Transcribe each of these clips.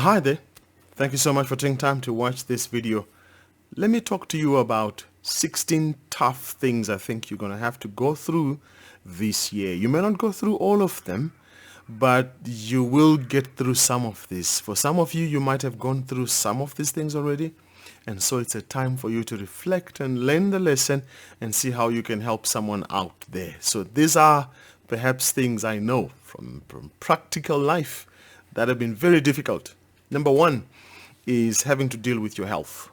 Hi there. Thank you so much for taking time to watch this video. Let me talk to you about 16 tough things I think you're going to have to go through this year. You may not go through all of them, but you will get through some of this. For some of you, you might have gone through some of these things already. And so it's a time for you to reflect and learn the lesson and see how you can help someone out there. So these are perhaps things I know from practical life that have been very difficult. Number one is having to deal with your health.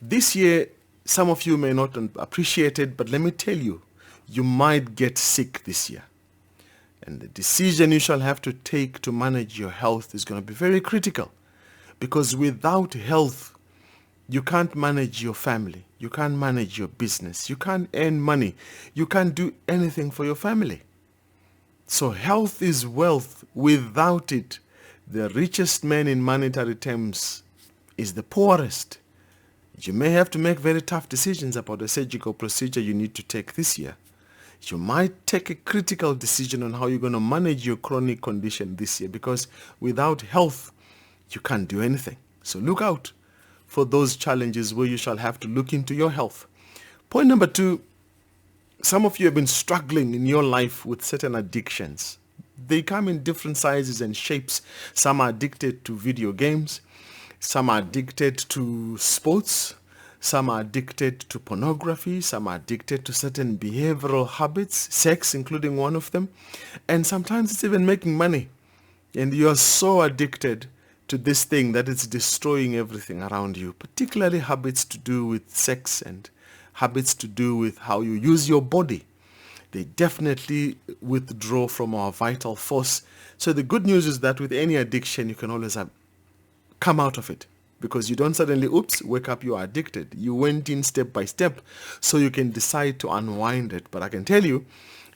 This year, some of you may not appreciate it, but let me tell you, you might get sick this year. And the decision you shall have to take to manage your health is going to be very critical. Because without health, you can't manage your family. You can't manage your business. You can't earn money. You can't do anything for your family. So health is wealth. Without it, the richest man in monetary terms is the poorest. You may have to make very tough decisions about a surgical procedure you need to take this year. You might take a critical decision on how you're going to manage your chronic condition this year, because without health, you can't do anything. So look out for those challenges where you shall have to look into your health. Point number two, some of you have been struggling in your life with certain addictions. They come in different sizes and shapes. Some are addicted to video games. Some are addicted to sports. Some are addicted to pornography. Some are addicted to certain behavioral habits, sex including one of them. And sometimes it's even making money. And you're so addicted to this thing that it's destroying everything around you, particularly habits to do with sex and habits to do with how you use your body. They definitely withdraw from our vital force. So the good news is that with any addiction, you can always come out of it, because you don't suddenly, wake up, you are addicted. You went in step by step, so you can decide to unwind it. But I can tell you,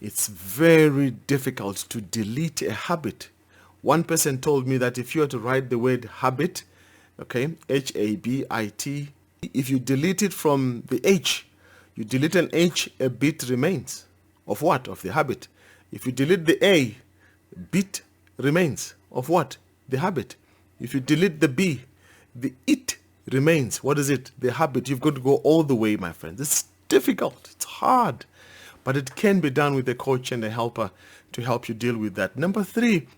it's very difficult to delete a habit. One person told me that if you were to write the word habit, okay, H-A-B-I-T, if you delete it from the H, you delete an H, a bit remains. Of what? Of the habit. If you delete the A, bit remains. Of what? The habit. If you delete the B, the it remains. What is it? The habit. You've got to go all the way, my friends. It's difficult. It's hard. But it can be done with a coach and a helper to help you deal with that. Number three,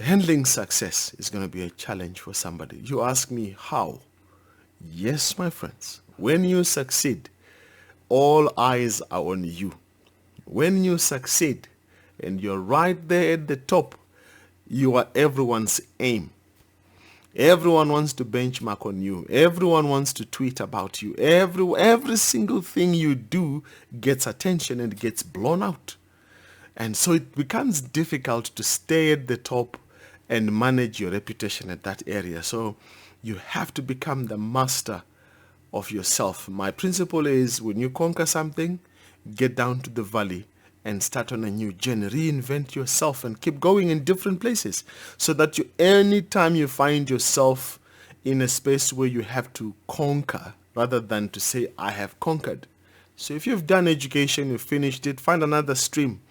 handling success is going to be a challenge for somebody. You ask me how? Yes, my friends. When you succeed, all eyes are on you. When you succeed and you're right there at the top, you are everyone's aim. Everyone wants to benchmark on you. Everyone wants to tweet about you. Every single thing you do gets attention and gets blown out. And so it becomes difficult to stay at the top and manage your reputation at that area. So you have to become the master of yourself. My principle is, when you conquer something, get down to the valley and start on a new journey. Reinvent yourself and keep going in different places, so that anytime you find yourself in a space where you have to conquer, rather than to say, I have conquered. So if you've done education, you've finished it, find another stream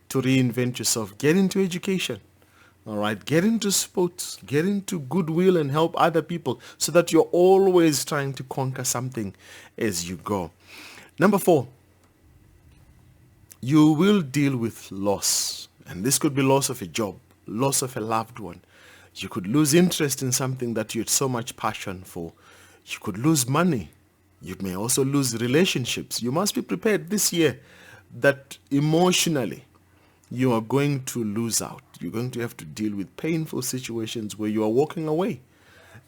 to reinvent yourself. Get into education. All right, get into sports, get into goodwill and help other people, so that you're always trying to conquer something as you go. Number four, you will deal with loss. And this could be loss of a job, loss of a loved one. You could lose interest in something that you had so much passion for. You could lose money. You may also lose relationships. You must be prepared this year that emotionally you are going to lose out. You're going to have to deal with painful situations where you are walking away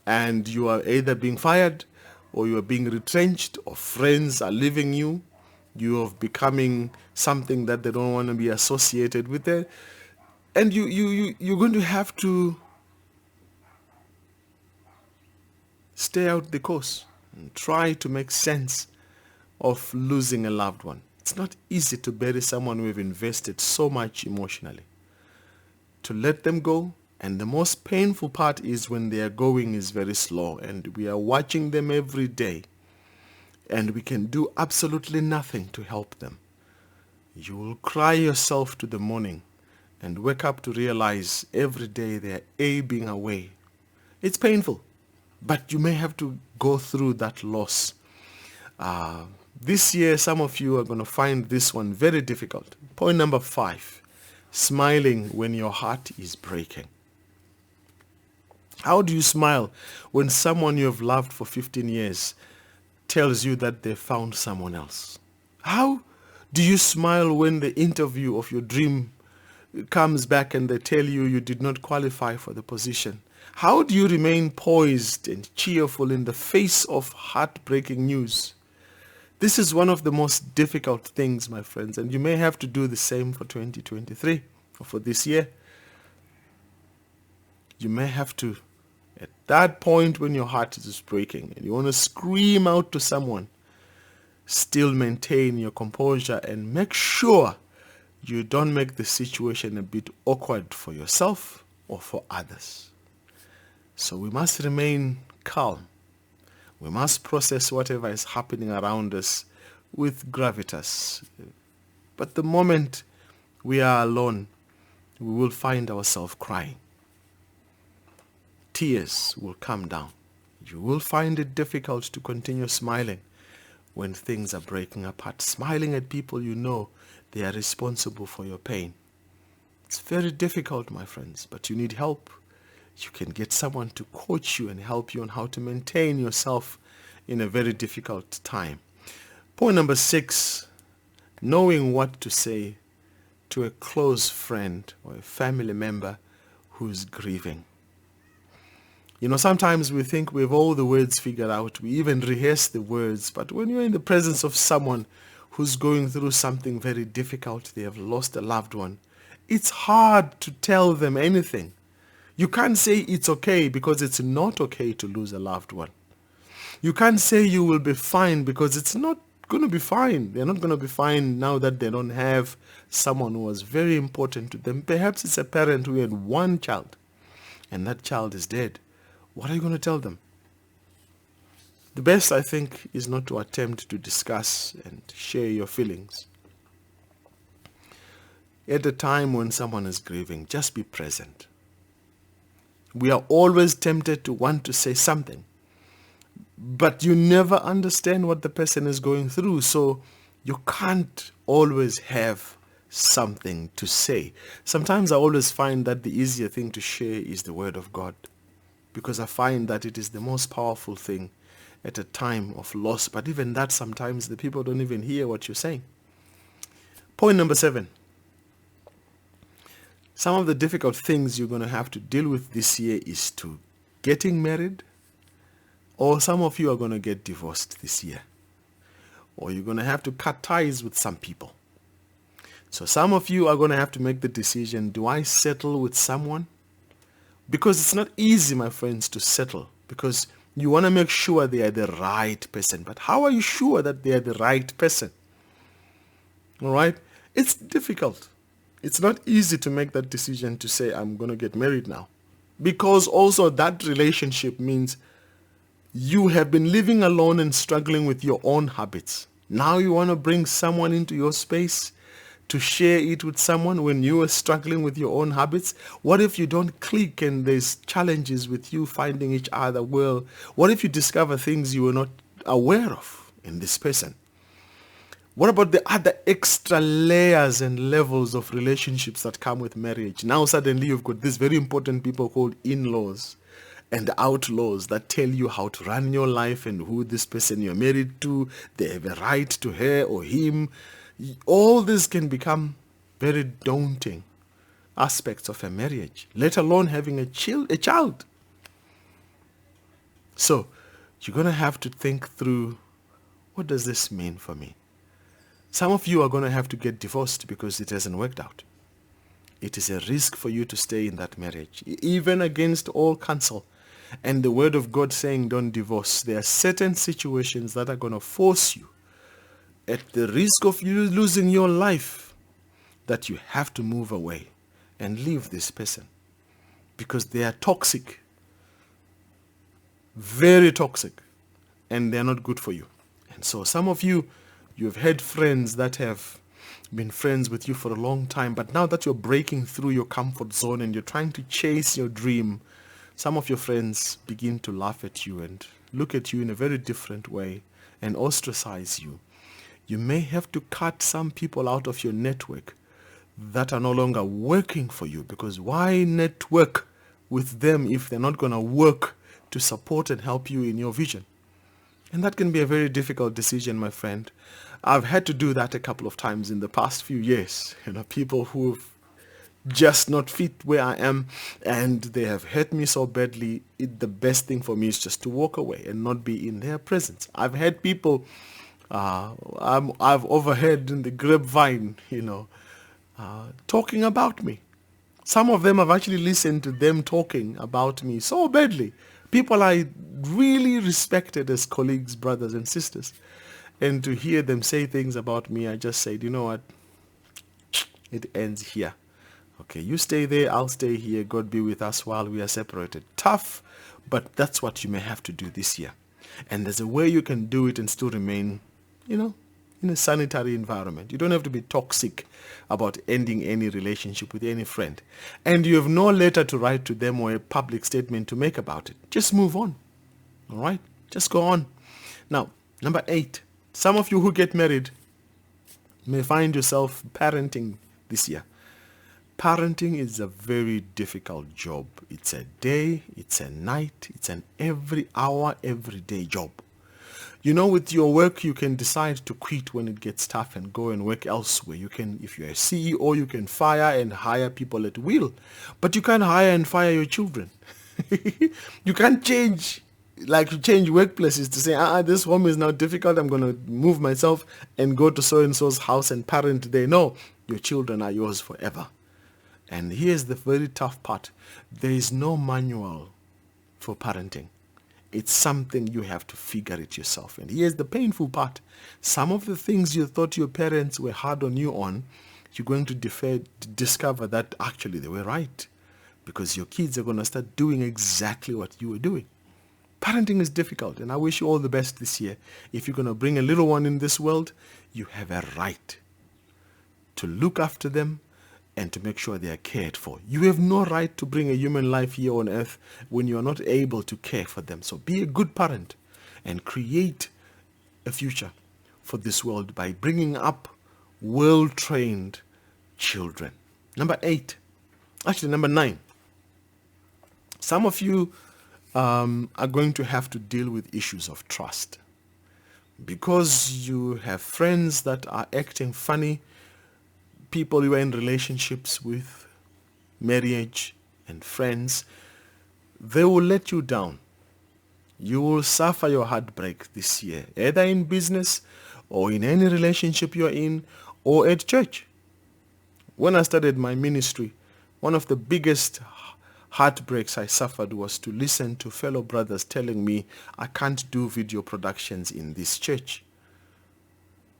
and you are either being fired, or you are being retrenched, or friends are leaving you. You are becoming something that they don't want to be associated with it. And you're going to have to stay out the course and try to make sense of losing a loved one. It's not easy to bury someone we've invested so much emotionally. To let them go, and the most painful part is when they are going is very slow, and we are watching them every day, and we can do absolutely nothing to help them. You will cry yourself to the morning and wake up to realize every day they are ebbing away It's painful, but you may have to go through that loss. This year, some of you are going to find this one very difficult. Point number 5, smiling when your heart is breaking. How do you smile when someone you have loved for 15 years tells you that they found someone else? How do you smile when the interview of your dream comes back and they tell you you did not qualify for the position? How do you remain poised and cheerful in the face of heartbreaking news? This is one of the most difficult things, my friends, and you may have to do the same for 2023 or for this year. You may have to, at that point when your heart is breaking and you want to scream out to someone, still maintain your composure and make sure you don't make the situation a bit awkward for yourself or for others. So we must remain calm. We must process whatever is happening around us with gravitas. But the moment we are alone, we will find ourselves crying. Tears will come down. You will find it difficult to continue smiling when things are breaking apart. Smiling at people you know they are responsible for your pain. It's very difficult, my friends, but you need help. You can get someone to coach you and help you on how to maintain yourself in a very difficult time. Point number 6, knowing what to say to a close friend or a family member who's grieving. You know, sometimes we think we have all the words figured out. We even rehearse the words. But when you're in the presence of someone who's going through something very difficult, they have lost a loved one, it's hard to tell them anything. You can't say it's okay because it's not okay to lose a loved one. You can't say you will be fine because it's not going to be fine. They're not going to be fine now that they don't have someone who was very important to them. Perhaps it's a parent who had one child and that child is dead. What are you going to tell them? The best, I think, is not to attempt to discuss and share your feelings. At a time when someone is grieving, just be present. We are always tempted to want to say something, but you never understand what the person is going through, so you can't always have something to say. Sometimes I always find that the easier thing to share is the Word of God, because I find that it is the most powerful thing at a time of loss. But even that, sometimes the people don't even hear what you're saying. Point number 7. Some of the difficult things you're going to have to deal with this year is to getting married, or some of you are going to get divorced this year, or you're going to have to cut ties with some people. So some of you are going to have to make the decision, do I settle with someone? Because it's not easy, my friends, to settle, because you want to make sure they are the right person. But how are you sure that they are the right person? All right? It's difficult. It's not easy to make that decision to say, I'm going to get married now. Because also that relationship means you have been living alone and struggling with your own habits. Now you want to bring someone into your space to share it with someone when you are struggling with your own habits. What if you don't click and there's challenges with you finding each other well? What if you discover things you were not aware of in this person? What about the other extra layers and levels of relationships that come with marriage? Now suddenly you've got these very important people called in-laws and outlaws that tell you how to run your life and who this person you're married to, they have a right to her or him. All this can become very daunting aspects of a marriage, let alone having a child. So you're going to have to think through, what does this mean for me? Some of you are going to have to get divorced because it hasn't worked out. It is a risk for you to stay in that marriage, even against all counsel. And the word of God saying don't divorce. There are certain situations that are going to force you, at the risk of you losing your life, that you have to move away and leave this person because they are toxic, very toxic, and they're not good for you. And so some of you, you've had friends that have been friends with you for a long time, but now that you're breaking through your comfort zone and you're trying to chase your dream, some of your friends begin to laugh at you and look at you in a very different way and ostracize you. You may have to cut some people out of your network that are no longer working for you, because why network with them if they're not going to work to support and help you in your vision? And that can be a very difficult decision, my friend. I've had to do that a couple of times in the past few years. People who've just not fit where I am, and they have hurt me so badly. The best thing for me is just to walk away and not be in their presence. I've had people, I've overheard in the grapevine, talking about me. Some of them have actually listened to them talking about me so badly. People I really respected as colleagues, brothers and sisters. And to hear them say things about me, I just said, you know what? It ends here. Okay, you stay there, I'll stay here. God be with us while we are separated. Tough, but that's what you may have to do this year. And there's a way you can do it and still remain, in a sanitary environment. You don't have to be toxic about ending any relationship with any friend. And you have no letter to write to them or a public statement to make about it. Just move on. All right? Just go on. Now, number 8. Some of you who get married may find yourself parenting this year. Parenting is a very difficult job. It's a day, it's a night, it's an every hour, every day job. With your work, you can decide to quit when it gets tough and go and work elsewhere. You can, if you're a CEO, you can fire and hire people at will. But you can't hire and fire your children. You can't change workplaces to say, this home is now difficult, I'm going to move myself and go to so-and-so's house and parent there. No, your children are yours forever. And here's the very tough part. There is no manual for parenting. It's something you have to figure it yourself. And here's the painful part. Some of the things you thought your parents were hard on you on, you're going to discover that actually they were right. Because your kids are going to start doing exactly what you were doing. Parenting is difficult, and I wish you all the best this year. If you're going to bring a little one in this world, you have a right to look after them and to make sure they are cared for. You have no right to bring a human life here on earth when you are not able to care for them. So be a good parent and create a future for this world by bringing up well-trained children. Number 9. Some of you are going to have to deal with issues of trust. Because you have friends that are acting funny, people you are in relationships with, marriage and friends, they will let you down. You will suffer your heartbreak this year, either in business or in any relationship you're in or at church. When I started my ministry, one of the biggest heartbreaks I suffered was to listen to fellow brothers telling me I can't do video productions in this church.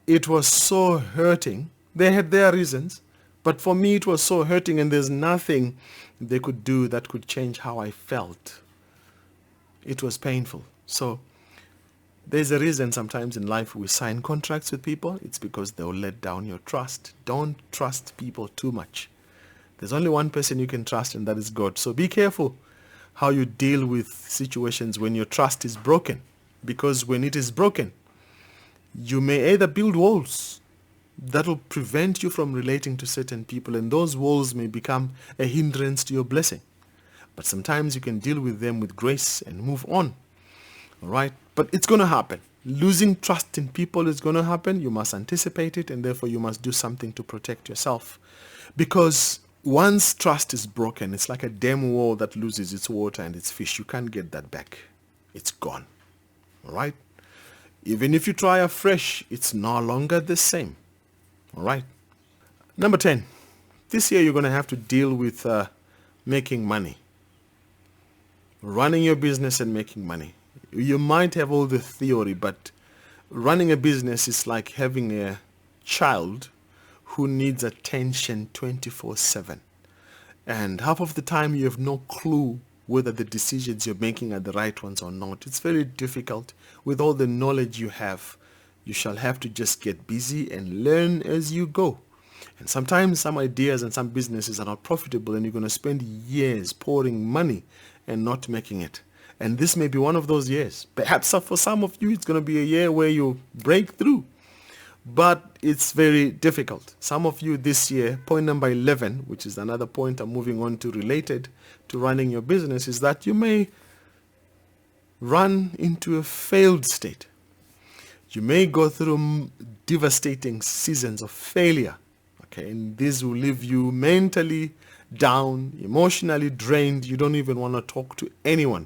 It was so hurting. They had their reasons, but for me it was so hurting, and there's nothing they could do that could change how I felt. It was painful. So there's a reason sometimes in life we sign contracts with people. It's because they'll let down your trust. Don't trust people too much. There's only one person you can trust, and that is God. So be careful how you deal with situations when your trust is broken, because when it is broken, you may either build walls that will prevent you from relating to certain people, and those walls may become a hindrance to your blessing. But sometimes you can deal with them with grace and move on. All right? But it's going to happen. Losing trust in people is going to happen. You must anticipate it, and therefore you must do something to protect yourself. Because once trust is broken, it's like a dam wall that loses its water and its fish. You can't get that back. It's gone. All right? Even if you try afresh, it's no longer the same. All right. Number 10. This year you're going to have to deal with making money. Running your business and making money. You might have all the theory, but running a business is like having a child who needs attention 24/7. And half of the time you have no clue whether the decisions you're making are the right ones or not. It's very difficult. With all the knowledge you have, you shall have to just get busy and learn as you go. And sometimes some ideas and some businesses are not profitable, and you're going to spend years pouring money and not making it. And this may be one of those years. Perhaps for some of you, it's going to be a year where you break through. But it's very difficult. Some of you this year, point number 11, which is another point I'm moving on to related to running your business, is that you may run into a failed state. You may go through devastating seasons of failure. Okay, and this will leave you mentally down, emotionally drained. You don't even want to talk to anyone.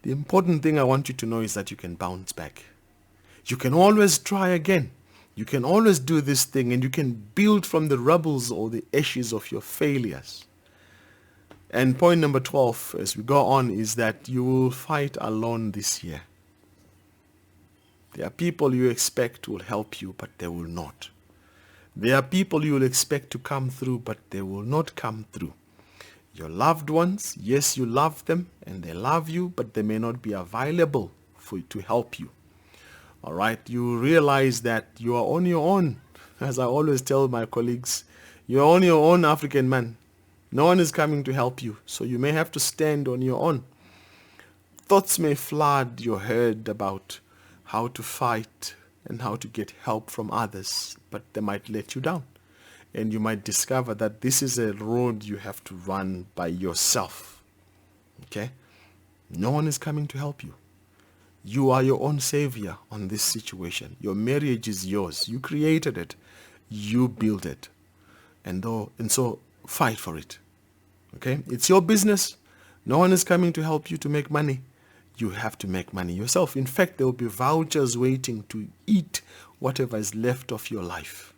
The important thing I want you to know is that you can bounce back. You can always try again. You can always do this thing, and you can build from the rubbles or the ashes of your failures. And point number 12, as we go on, is that you will fight alone this year. There are people you expect will help you, but they will not. There are people you will expect to come through, but they will not come through. Your loved ones, yes, you love them and they love you, but they may not be available to help you. All right, you realize that you are on your own. As I always tell my colleagues, you're on your own, African man. No one is coming to help you, so you may have to stand on your own. Thoughts may flood your head about how to fight and how to get help from others, but they might let you down. And you might discover that this is a road you have to run by yourself. Okay? No one is coming to help you. You are your own savior on this situation. Your marriage is yours. You created it. You built it. And so fight for it. Okay? It's your business. No one is coming to help you to make money. You have to make money yourself. In fact, there will be vouchers waiting to eat whatever is left of your life.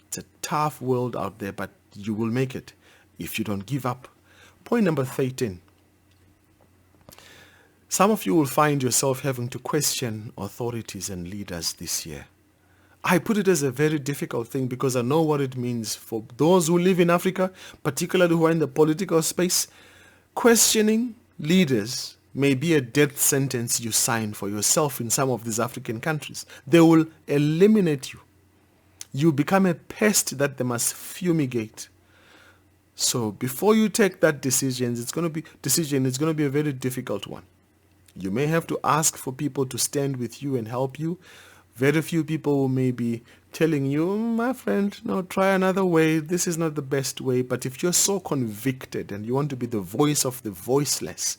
It's a tough world out there, but you will make it if you don't give up. Point number 13. Some of you will find yourself having to question authorities and leaders this year. I put it as a very difficult thing because I know what it means for those who live in Africa, particularly who are in the political space. Questioning leaders may be a death sentence you sign for yourself in some of these African countries. They will eliminate you. You become a pest that they must fumigate. So before you take that decision, it's going to be a very difficult one. You may have to ask for people to stand with you and help you. Very few people may be telling you, my friend, no, try another way. This is not the best way. But if you're so convicted and you want to be the voice of the voiceless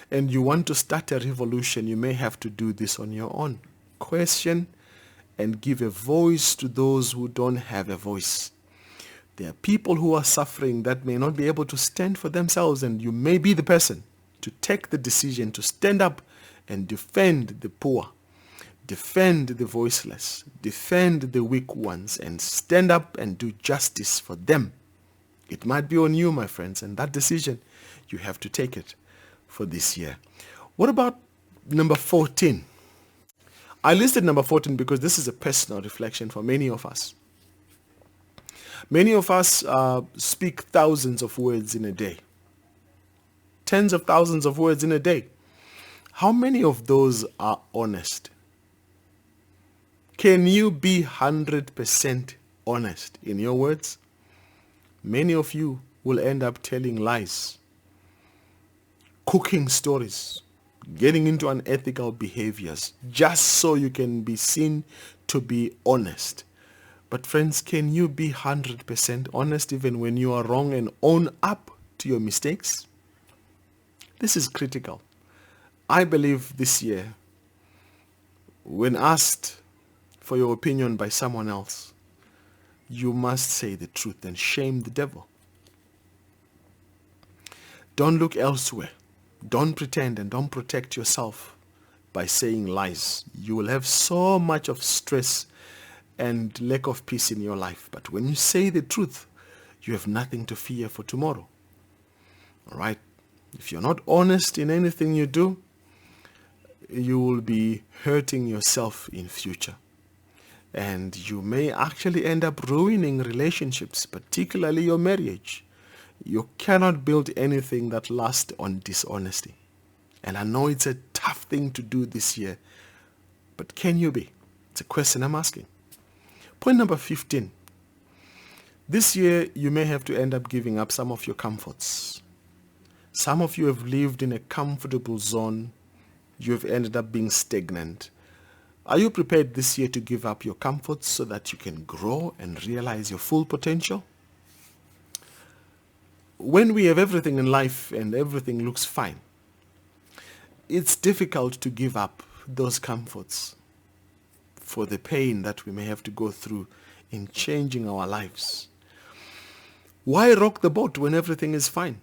and you want to start a revolution, you may have to do this on your own. Question and give a voice to those who don't have a voice. There are people who are suffering that may not be able to stand for themselves, and you may be the person to take the decision to stand up and defend the poor, defend the voiceless, defend the weak ones, and stand up and do justice for them. It might be on you, my friends, and that decision, you have to take it for this year. What about number 14? I listed number 14 because this is a personal reflection for many of us. Many of us speak thousands of words in a day. Tens of thousands of words in a day. How many of those are honest? Can you be 100% honest in your words? Many of you will end up telling lies, cooking stories, getting into unethical behaviors, just so you can be seen to be honest. But friends, can you be 100% honest even when you are wrong and own up to your mistakes? This is critical. I believe this year, when asked for your opinion by someone else, you must say the truth and shame the devil. Don't look elsewhere. Don't pretend and don't protect yourself by saying lies. You will have so much of stress and lack of peace in your life. But when you say the truth, you have nothing to fear for tomorrow. All right? If you're not honest in anything you do, you will be hurting yourself in future. And you may actually end up ruining relationships, particularly your marriage. You cannot build anything that lasts on dishonesty. And I know it's a tough thing to do this year, but can you be? It's a question I'm asking. Point number 15. This year, you may have to end up giving up some of your comforts. Some of you have lived in a comfortable zone. You have ended up being stagnant. Are you prepared this year to give up your comforts so that you can grow and realize your full potential? When we have everything in life and everything looks fine, it's difficult to give up those comforts for the pain that we may have to go through in changing our lives. Why rock the boat when everything is fine?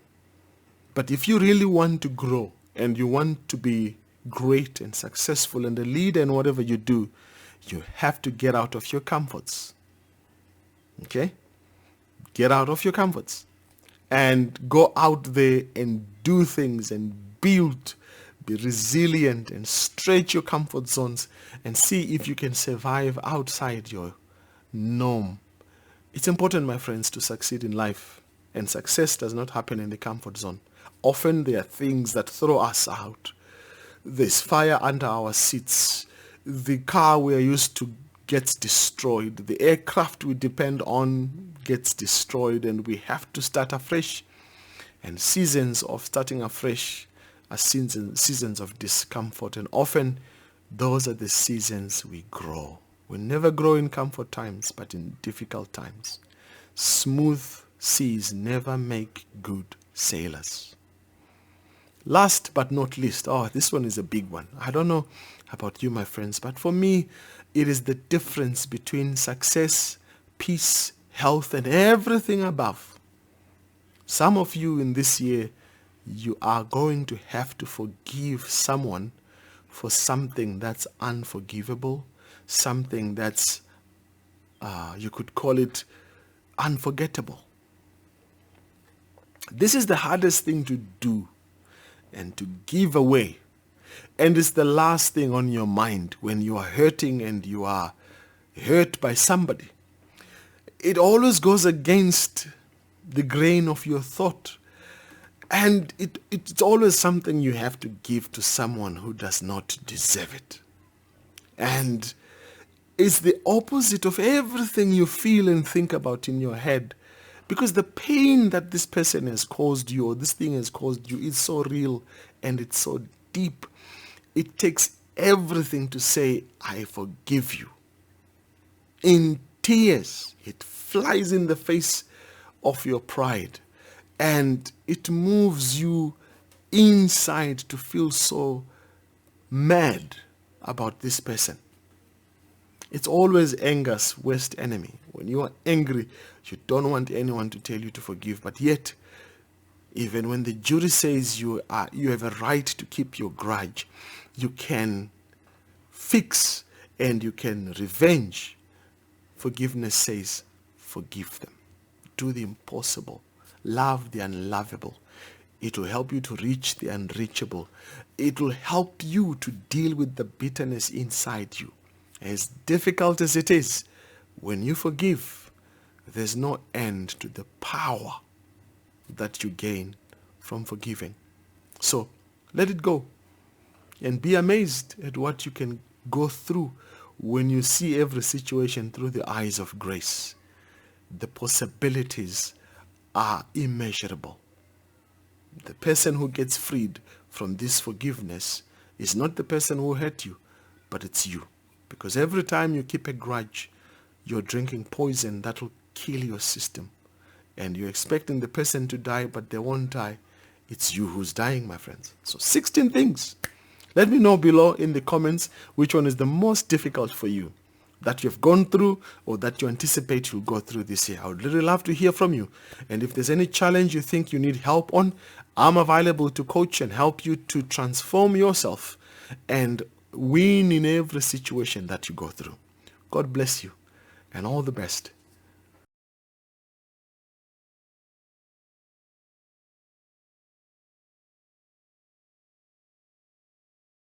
But if you really want to grow and you want to be great and successful and a leader in whatever you do, you have to get out of your comforts. Okay? Get out of your comforts and go out there and do things and build. Be resilient and stretch your comfort zones and see if you can survive outside your norm. It's important, my friends, to succeed in life, and success does not happen in the comfort zone. Often there are things that throw us out. There's fire under our seats. The car we are used to gets destroyed. The aircraft we depend on gets destroyed, and we have to start afresh. And seasons of starting afresh are seasons of discomfort, and often those are the seasons we grow. We never grow in comfort times, but in difficult times. Smooth seas never make good sailors. Last but not least, this one is a big one. I don't know about you, my friends, but for me, it is the difference between success, peace, health, and everything above. Some of you in this year, you are going to have to forgive someone for something that's unforgivable, something that's, you could call it unforgettable. This is the hardest thing to do and to give away. And it's the last thing on your mind when you are hurting and you are hurt by somebody. It always goes against the grain of your thought. And it's always something you have to give to someone who does not deserve it. And it's the opposite of everything you feel and think about in your head. Because the pain that this person has caused you or this thing has caused you is so real and it's so deep. It takes everything to say, I forgive you. In tears, it flies in the face of your pride. And it moves you inside to feel so mad about this person. It's always anger's worst enemy. When you are angry, you don't want anyone to tell you to forgive. But yet, even when the jury says you have a right to keep your grudge, you can fix and you can revenge. Forgiveness says, forgive them. Do the impossible. Love the unlovable. It will help you to reach the unreachable. It will help you to deal with the bitterness inside you. As difficult as it is, when you forgive, there's no end to the power that you gain from forgiving. So let it go and be amazed at what you can go through when you see every situation through the eyes of grace. The possibilities are immeasurable. The person who gets freed from this forgiveness is not the person who hurt you, but it's you. Because every time you keep a grudge, you're drinking poison that will kill your system. And you're expecting the person to die, but they won't die. It's you who's dying, my friends. So 16 things. Let me know below in the comments which one is the most difficult for you that you've gone through or that you anticipate you'll go through this year. I would really love to hear from you. And if there's any challenge you think you need help on, I'm available to coach and help you to transform yourself and win in every situation that you go through. God bless you and all the best.